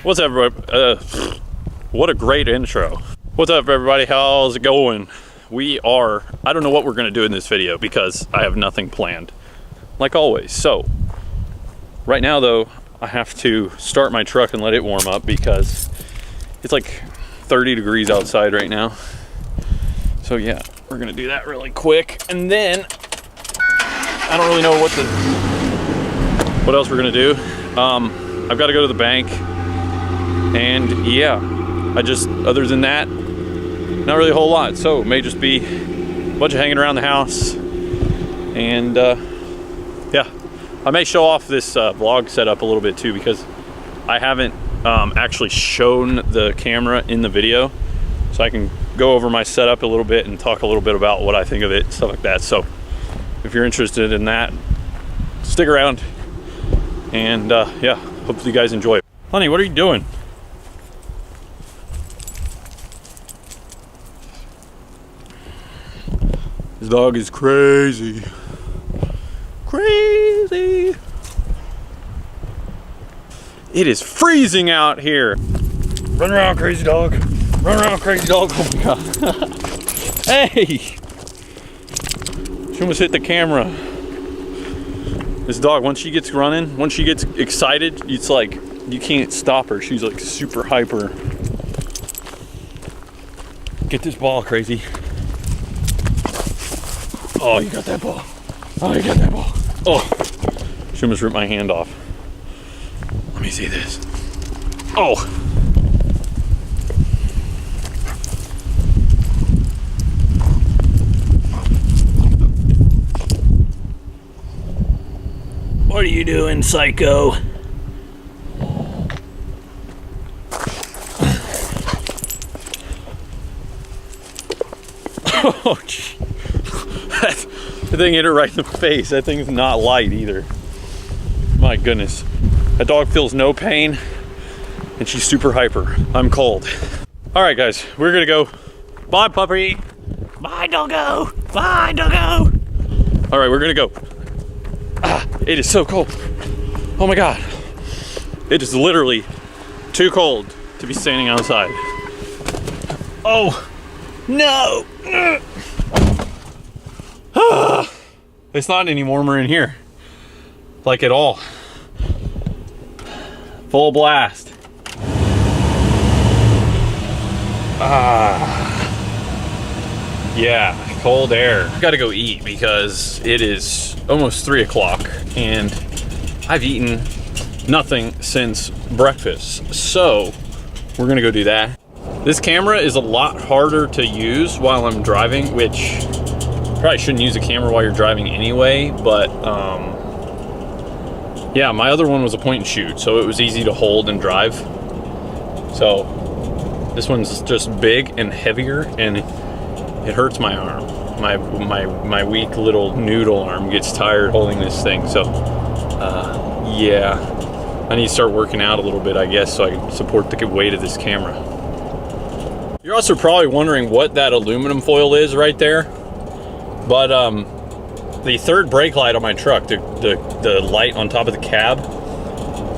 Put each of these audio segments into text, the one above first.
What's up, everybody? What a great intro. What's up, everybody? How's it going? I don't know what we're gonna do in this video because I have nothing planned, like always. So, right now though, I have to start my truck and let it warm up because it's like 30 degrees outside right now. So yeah, we're gonna do that really quick. And then, I don't really know what else we're gonna do. I've gotta go to the bank. And yeah, other than that, not really a whole lot. So it may just be a bunch of hanging around the house. And yeah, I may show off this vlog setup a little bit too, because I haven't actually shown the camera in the video. So I can go over my setup a little bit and talk a little bit about what I think of it, stuff like that. So if you're interested in that, stick around. And yeah, hopefully you guys enjoy it. Honey, what are you doing? This dog is crazy. Crazy. It is freezing out here. Run around, crazy dog. Run around, crazy dog. Oh my God. Hey! She almost hit the camera. This dog, once she gets running, once she gets excited, it's like, you can't stop her. She's like super hyper. Get this ball, crazy. Oh, you got that ball. Oh, you got that ball. Oh, she almost ripped my hand off. Let me see this. Oh. What are you doing, psycho? Oh, gee. That thing hit her right in the face. That thing's not light either. My goodness. That dog feels no pain and she's super hyper. I'm cold. All right, guys, we're gonna go. Bye, puppy. Bye, doggo. Bye, doggo. All right, we're gonna go. Ah, it is so cold. Oh my God. It is literally too cold to be standing outside. Oh, no. It's not any warmer in here, like at all. Full blast. Yeah, cold air. Gotta go eat because it is almost 3 o'clock and I've eaten nothing since breakfast. So we're gonna go do that. This camera is a lot harder to use while I'm driving, which probably shouldn't use a camera while you're driving anyway, but yeah, my other one was a point and shoot, so it was easy to hold and drive. So this one's just big and heavier, and it hurts my arm. My weak little noodle arm gets tired holding this thing. So yeah, I need to start working out a little bit, I guess, so I can support the weight of this camera. You're also probably wondering what that aluminum foil is right there. But the third brake light on my truck, the light on top of the cab,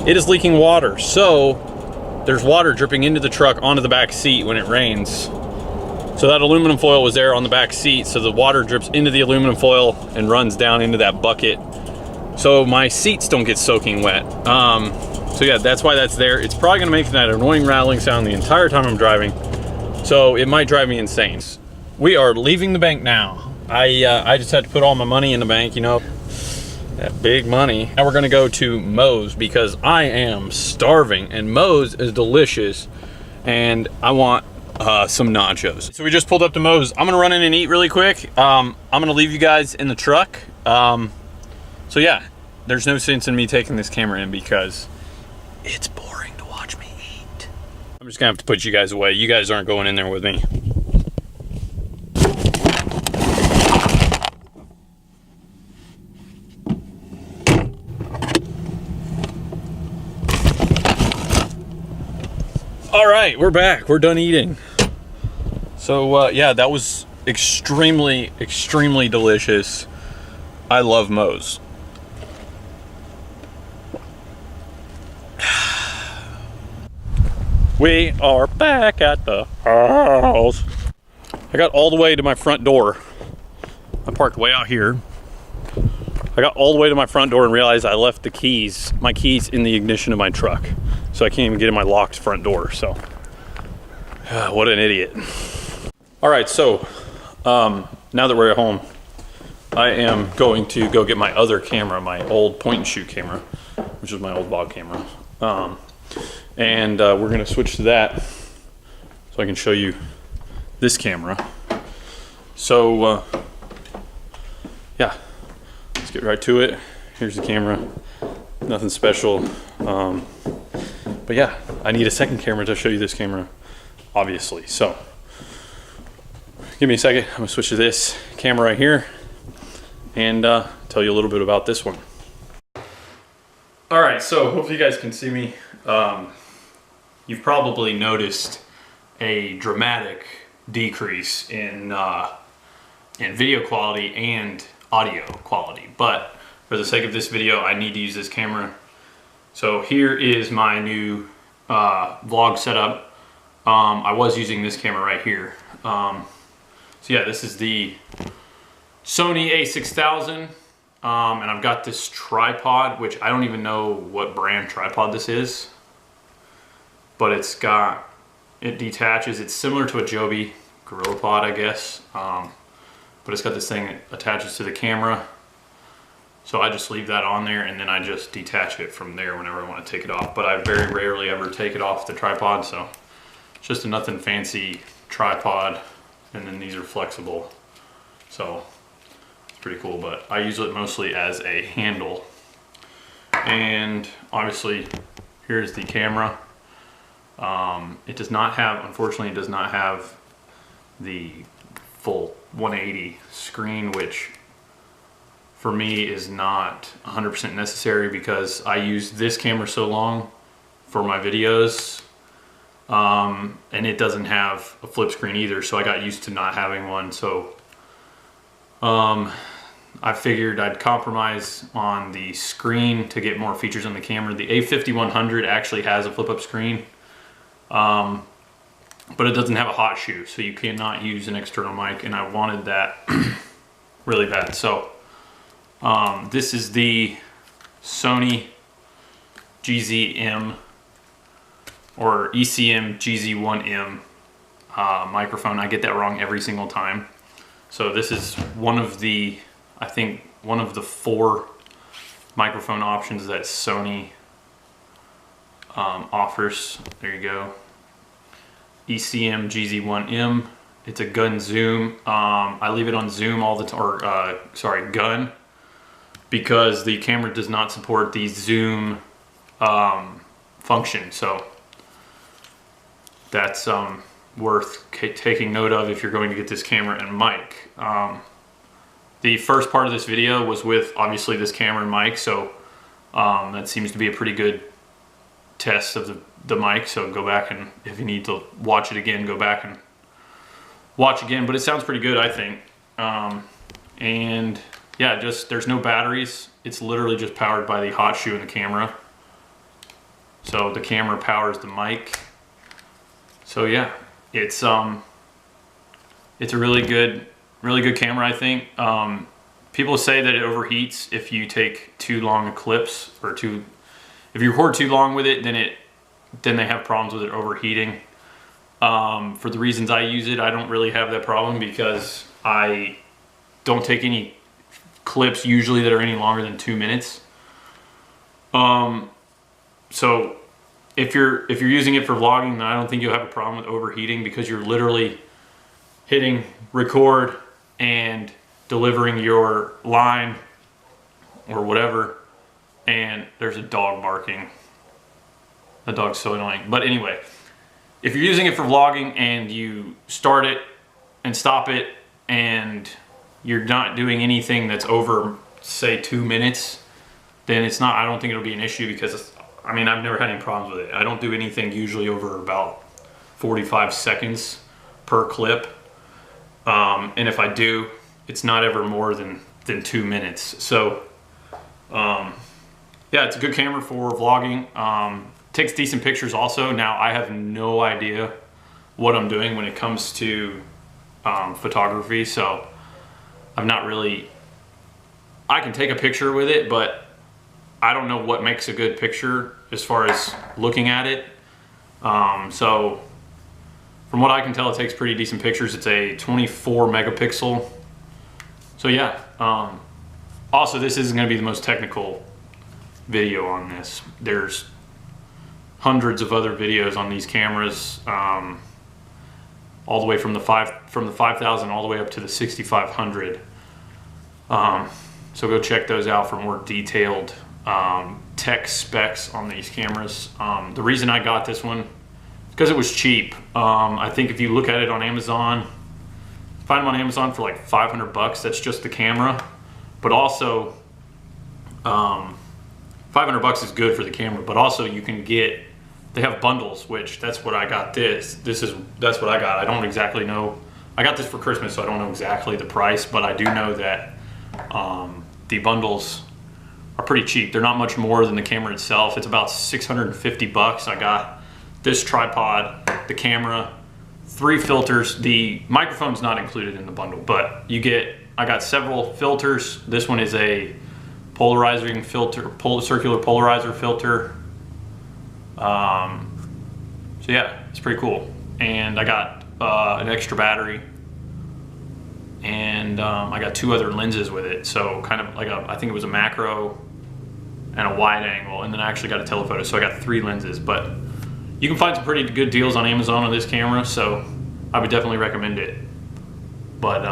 it is leaking water. So there's water dripping into the truck onto the back seat when it rains. So that aluminum foil was there on the back seat, so the water drips into the aluminum foil and runs down into that bucket. So my seats don't get soaking wet. So yeah, that's why that's there. It's probably gonna make that annoying rattling sound the entire time I'm driving. So it might drive me insane. We are leaving the bank now. I just had to put all my money in the bank, you know, that big money. Now we're gonna go to ToeMosS because I am starving, and ToeMosS is delicious, and I want some nachos. So we just pulled up to ToeMosS. I'm gonna run in and eat really quick. I'm gonna leave you guys in the truck. So yeah, there's no sense in me taking this camera in because it's boring to watch me eat. I'm just gonna have to put you guys away. You guys aren't going in there with me. All right, we're back. We're done eating. So yeah, that was extremely delicious. I love ToeMosS. We are back at the house. I got all the way to my front door. I parked way out here. I got all the way to my front door and realized I left my keys in the ignition of my truck. So I can't even get in my locked front door, so. What an idiot. All right, so now that we're at home, I am going to go get my other camera, my old point and shoot camera, which is my old bog camera. And we're gonna switch to that so I can show you this camera. So yeah, let's get right to it. Here's the camera, nothing special. But yeah, I need a second camera to show you this camera, obviously. So give me a second, I'm gonna switch to this camera right here and tell you a little bit about this one. All right, so hopefully you guys can see me. You've probably noticed a dramatic decrease in video quality and audio quality, but for the sake of this video, I need to use this camera. So here is my new vlog setup. I was using this camera right here. So yeah, this is the Sony A6000, and I've got this tripod, which I don't even know what brand tripod this is, but it detaches. It's similar to a Joby GorillaPod, I guess, but it's got this thing that attaches to the camera. So I just leave that on there and then I just detach it from there whenever I want to take it off. But I very rarely ever take it off the tripod, so it's just a nothing fancy tripod, and then these are flexible. So it's pretty cool, but I use it mostly as a handle. And obviously here's the camera. It does not have, unfortunately, it does not have the full 180 screen, which for me is not 100% necessary because I use this camera so long for my videos, and it doesn't have a flip screen either, so I got used to not having one. So I figured I'd compromise on the screen to get more features on the camera. The A5100 actually has a flip up screen, but it doesn't have a hot shoe, so you cannot use an external mic, and I wanted that really bad. So this is the Sony GZM or ECM GZ1M microphone. I get that wrong every single time. So this is one of the, I think, one of the 4 microphone options that Sony offers. There you go. ECM GZ1M. It's a gun zoom. I leave it on zoom all the time, or sorry, gun, because the camera does not support the zoom function. So that's worth taking note of if you're going to get this camera and mic. The first part of this video was with obviously this camera and mic, so that seems to be a pretty good test of the mic. So go back, and if you need to watch it again, go back and watch again, but it sounds pretty good, I think. And yeah, just there's no batteries. It's literally just powered by the hot shoe in the camera. So the camera powers the mic. So yeah, it's a really good camera, I think. People say that it overheats if you take too long clips, or if you record too long with it, then they have problems with it overheating. For the reasons I use it, I don't really have that problem because I don't take any clips usually that are any longer than 2 minutes. So if you're using it for vlogging, then I don't think you'll have a problem with overheating, because you're literally hitting record and delivering your line or whatever, and there's a dog barking. The dog's so annoying. But anyway, if you're using it for vlogging and you start it and stop it and you're not doing anything that's over, say, 2 minutes, then it's not, I don't think it'll be an issue, because I mean, I've never had any problems with it. I don't do anything usually over about 45 seconds per clip. And if I do, it's not ever more than 2 minutes. So yeah, it's a good camera for vlogging. takes decent pictures also. Now I have no idea what I'm doing when it comes to photography, so I'm not really, I can take a picture with it, but I don't know what makes a good picture as far as looking at it. So from what I can tell, it takes pretty decent pictures. It's a 24 megapixel. So yeah, also this isn't gonna be the most technical video on this. There's hundreds of other videos on these cameras, all the way from the 5000 all the way up to the 6500. So go check those out for more detailed tech specs on these cameras. The reason I got this one is because it was cheap. I think if you look at it on Amazon, find them on Amazon for like $500. That's just the camera, but also $500 is good for the camera, but also you can get, they have bundles, which that's what I got. That's what I got. I don't exactly know. I got this for Christmas, so I don't know exactly the price, but I do know that the bundles are pretty cheap. They're not much more than the camera itself. It's about $650. I got this tripod, the camera, 3 filters. The microphone's not included in the bundle, but you get, I got several filters. This one is a polarizing filter, circular polarizer filter. So yeah, it's pretty cool. And I got an extra battery, and I got 2 other lenses with it. So kind of like I think it was a macro and a wide angle, and then I actually got a telephoto. So I got 3 lenses, but you can find some pretty good deals on Amazon on this camera, so I would definitely recommend it. But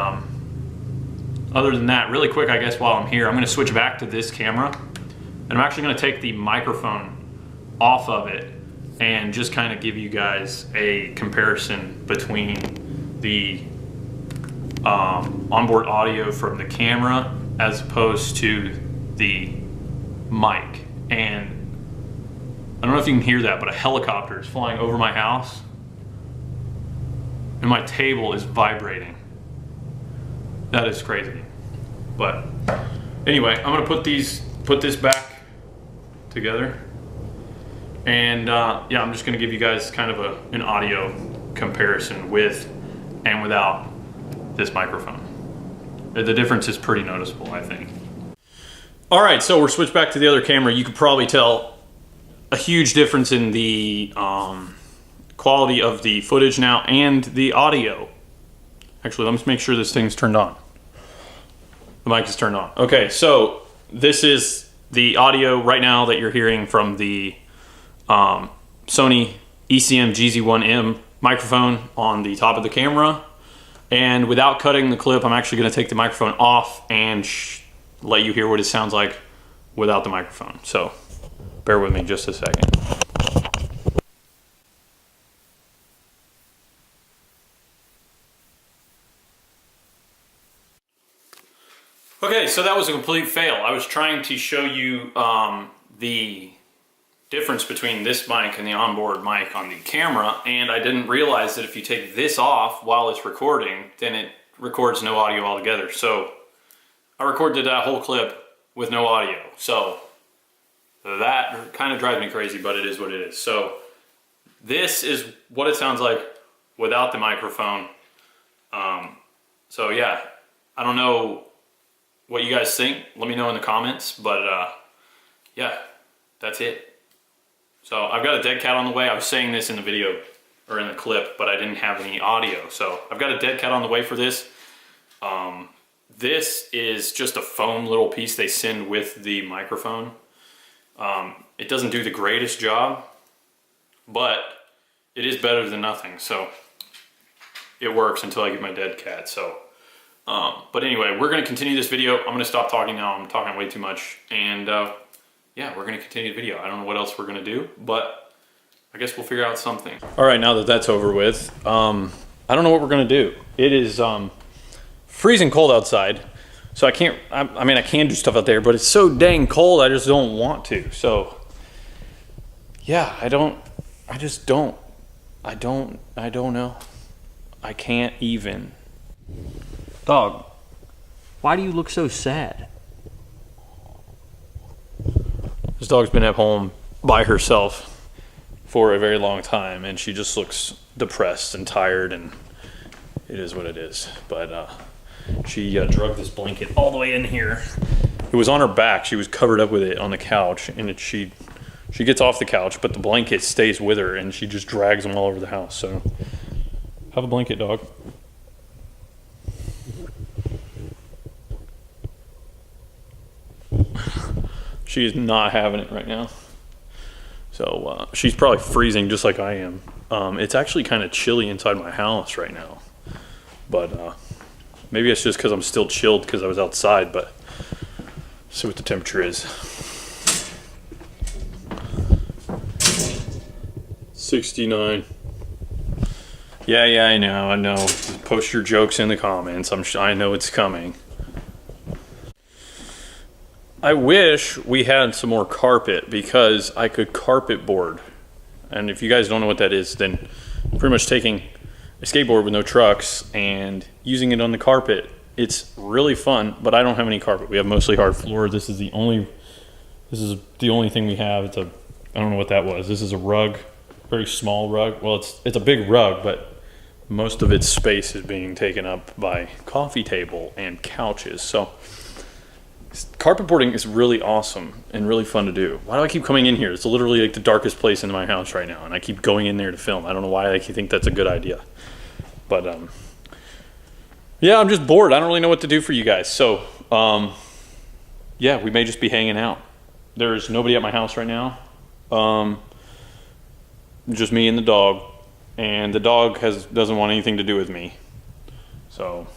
other than that, really quick, I guess while I'm here, I'm gonna switch back to this camera, and I'm actually gonna take the microphone off of it and just kind of give you guys a comparison between the onboard audio from the camera as opposed to the mic. And I don't know if you can hear that, but a helicopter is flying over my house and my table is vibrating. That is crazy. But anyway, I'm gonna put this back together, and yeah, I'm just gonna give you guys kind of an audio comparison with and without this microphone. The difference is pretty noticeable, I think. All right, so we're switched back to the other camera. You could probably tell a huge difference in the quality of the footage now and the audio. Actually, let me make sure this thing's turned on. The mic is turned on. Okay, so this is the audio right now that you're hearing from the Sony ECM GZ1M microphone on the top of the camera. And without cutting the clip, I'm actually gonna take the microphone off and let you hear what it sounds like without the microphone. So bear with me just a second. Okay, so that was a complete fail. I was trying to show you the difference between this mic and the onboard mic on the camera, and I didn't realize that if you take this off while it's recording, then it records no audio altogether. So I recorded that whole clip with no audio. So that kind of drives me crazy, but it is what it is. So this is what it sounds like without the microphone. So yeah, I don't know what you guys think. Let me know in the comments, but yeah, that's it. So I've got a dead cat on the way. I was saying this in the video or in the clip, but I didn't have any audio. So I've got a dead cat on the way for this. This is just a foam little piece they send with the microphone. It doesn't do the greatest job, but it is better than nothing. So it works until I get my dead cat. So, but anyway, we're gonna continue this video. I'm gonna stop talking now. I'm talking way too much. And yeah, we're gonna continue the video. I don't know what else we're gonna do, but I guess we'll figure out something. All right, now that that's over with, I don't know what we're gonna do. It is freezing cold outside, so I can't, I mean, I can do stuff out there, but it's so dang cold, I just don't want to. So yeah, I don't know. I can't even. Dog, why do you look so sad? This dog's been at home by herself for a very long time, and she just looks depressed and tired, and it is what it is. But she drug this blanket all the way in here. It was on her back. She was covered up with it on the couch, and she gets off the couch, but the blanket stays with her, and she just drags them all over the house. So have a blanket, dog. She is not having it right now. So she's probably freezing just like I am. It's actually kind of chilly inside my house right now. But maybe it's just because I'm still chilled because I was outside, but see what the temperature is. 69. Yeah, I know. Post your jokes in the comments. I know it's coming. I wish we had some more carpet because I could carpet board. And if you guys don't know what that is, then pretty much taking a skateboard with no trucks and using it on the carpet. It's really fun, but I don't have any carpet. We have mostly hard floor. This is the only thing we have. I don't know what that was. This is a rug, very small rug. Well, it's a big rug, but most of its space is being taken up by coffee table and couches. So carpet boarding is really awesome and really fun to do. Why do I keep coming in here? It's literally like the darkest place in my house right now, and I keep going in there to film. I don't know why I think that's a good idea. But yeah, I'm just bored. I don't really know what to do for you guys. So yeah, we may just be hanging out. There's nobody at my house right now. Just me and the dog. And the dog doesn't want anything to do with me. So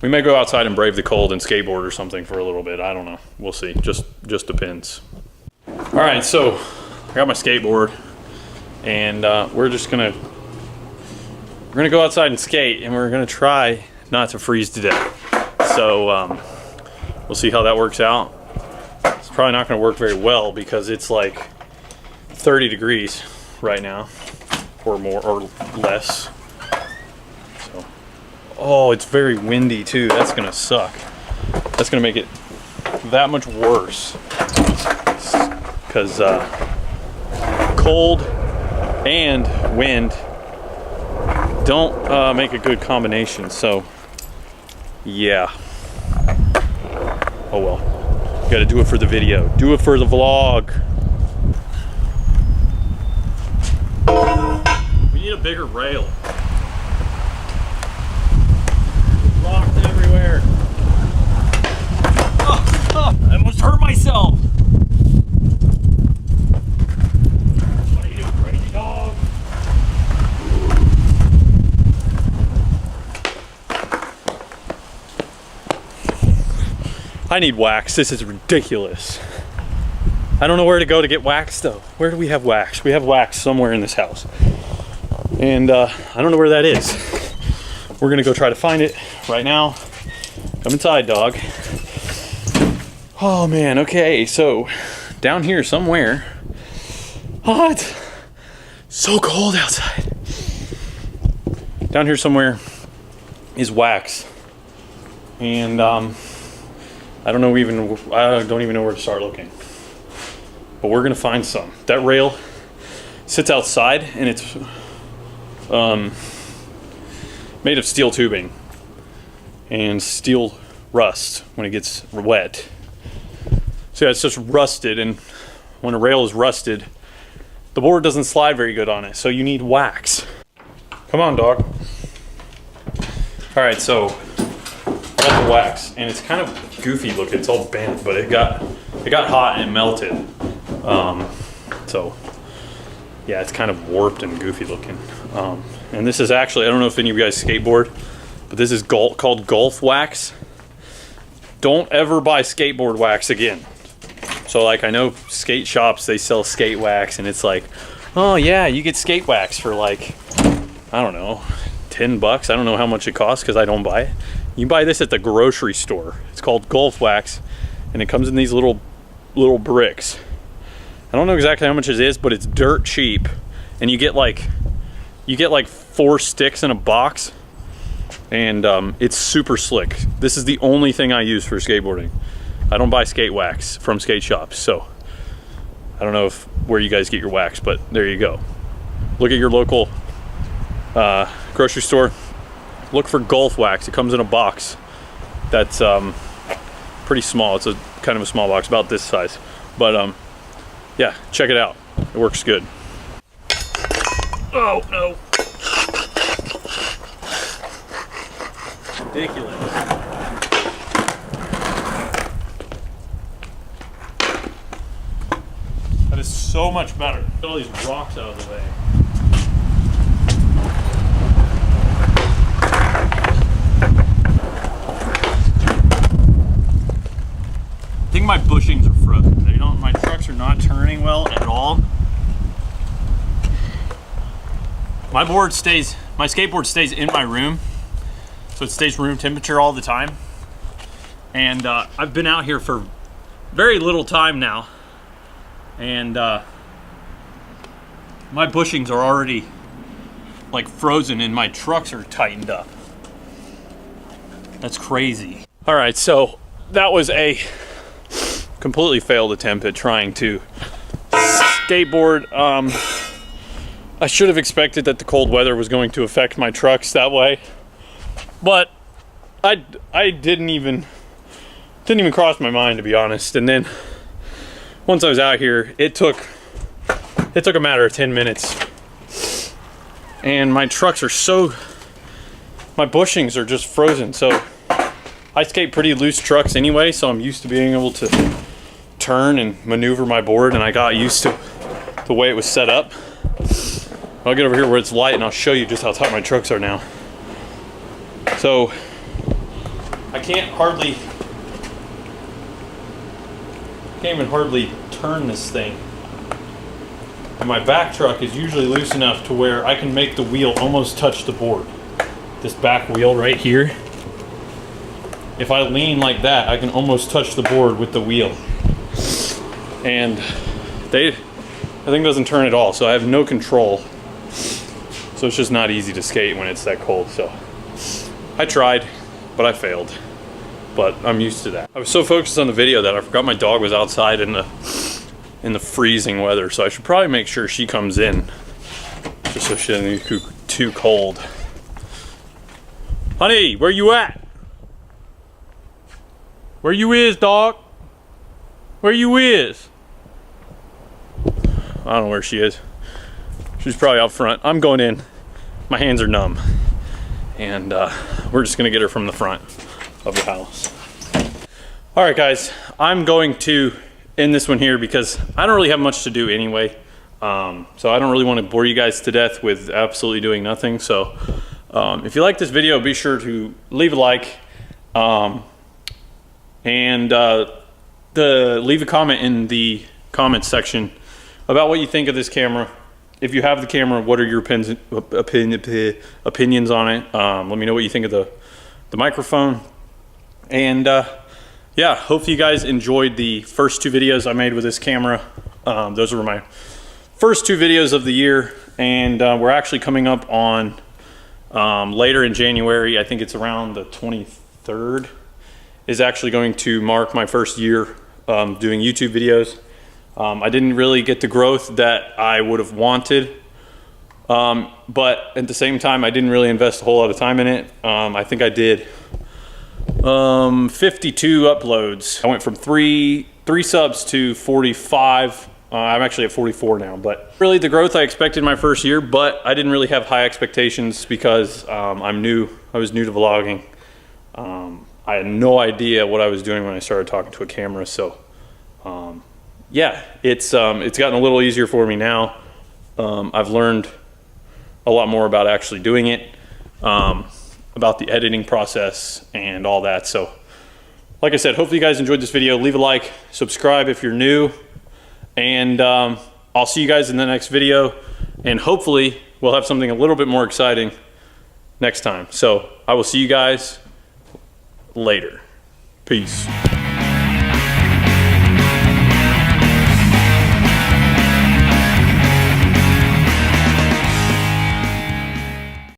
we may go outside and brave the cold and skateboard or something for a little bit. I don't know. We'll see. Just depends. All right, so I got my skateboard, and we're gonna go outside and skate, and we're gonna try not to freeze to death. So we'll see how that works out. It's probably not gonna work very well because it's like 30 degrees right now, or more or less. So, oh, it's very windy too. That's gonna suck. That's gonna make it that much worse because cold and wind don't make a good combination. So yeah, oh well, gotta do it for the video, do it for the vlog. We need a bigger rail. Rocks everywhere. I almost hurt myself. What are you doing, crazy dog? I need wax. This is ridiculous. I don't know where to go to get wax though. Where do we have wax? We have wax somewhere in this house. And I don't know where that is. We're gonna go try to find it right now. Come inside, dog. Oh man, okay, so down here somewhere. Oh, it's so cold outside. Down here somewhere is wax. And I don't even know where to start looking. But we're gonna find some. That rail sits outside, and it's made of steel tubing and steel rust when it gets wet. So yeah, it's just rusted, and when a rail is rusted, the board doesn't slide very good on it, so you need wax. Come on, dog. All right, so I got the wax, and it's kind of goofy looking. It's all bent, but it got hot and it melted. So yeah, it's kind of warped and goofy looking. And this is actually, I don't know if any of you guys skateboard, but this is called golf wax. Don't ever buy skateboard wax again. So like, I know skate shops, they sell skate wax, and it's like, oh yeah, you get skate wax for like, I don't know, 10 bucks. I don't know how much it costs because I don't buy it. You buy this at the grocery store. It's called golf wax, and it comes in these little bricks. I don't know exactly how much it is, but it's dirt cheap, and you get like 4 sticks in a box, and it's super slick. This is the only thing I use for skateboarding. I don't buy skate wax from skate shops, so I don't know if where you guys get your wax, but there you go. Look at your local grocery store. Look for Gulf wax. It comes in a box that's pretty small. It's a kind of a small box, about this size. But yeah, check it out. It works good. Oh no. Ridiculous. That is so much better. Get all these rocks out of the way. I think my bushings are frozen. You know, my trucks are not turning well at all. My skateboard stays in my room, so it stays room temperature all the time. And I've been out here for very little time now, and my bushings are already like frozen and my trucks are tightened up. That's crazy. All right, so that was a completely failed attempt at trying to skateboard. I should have expected that the cold weather was going to affect my trucks that way, but I didn't even cross my mind, to be honest. And then once I was out here, it took a matter of 10 minutes, and my trucks are my bushings are just frozen. So I skate pretty loose trucks anyway, so I'm used to being able to turn and maneuver my board, and I got used to the way it was set up. I'll get over here where it's light and I'll show you just how tight my trucks are now. So I can't even hardly turn this thing. And my back truck is usually loose enough to where I can make the wheel almost touch the board. This back wheel right here. If I lean like that, I can almost touch the board with the wheel. And the thing doesn't turn at all, so I have no control. So it's just not easy to skate when it's that cold. So I tried, but I failed. But I'm used to that. I was so focused on the video that I forgot my dog was outside in the freezing weather. So I should probably make sure she comes in, just so she doesn't get too cold. Honey, where you at? Where you is, dog? Where you is? I don't know where she is. She's probably out front. I'm going in. My hands are numb. And we're just gonna get her from the front of the house. All right, guys, I'm going to end this one here because I don't really have much to do anyway. So I don't really want to bore you guys to death with absolutely doing nothing. So if you like this video, be sure to leave a like. And leave a comment in the comments section about what you think of this camera. If you have the camera, what are your opinions on it? Let me know what you think of the microphone. And yeah, hopefully you guys enjoyed the first two videos I made with this camera. Those were my first two videos of the year, and we're actually coming up on later in January. I think it's around the 23rd is actually going to mark my first year doing YouTube videos. I didn't really get the growth that I would have wanted, but at the same time, I didn't really invest a whole lot of time in it. I think I did 52 uploads. I went from three subs to 45. I'm actually at 44 now, but really the growth I expected my first year, but I didn't really have high expectations because I'm new. I was new to vlogging. I had no idea what I was doing when I started talking to a camera. So yeah, it's gotten a little easier for me now. I've learned a lot more about actually doing it, about the editing process and all that. So like I said, hopefully you guys enjoyed this video. Leave a like, subscribe if you're new, and I'll see you guys in the next video, and hopefully we'll have something a little bit more exciting next time. So I will see you guys later. Peace.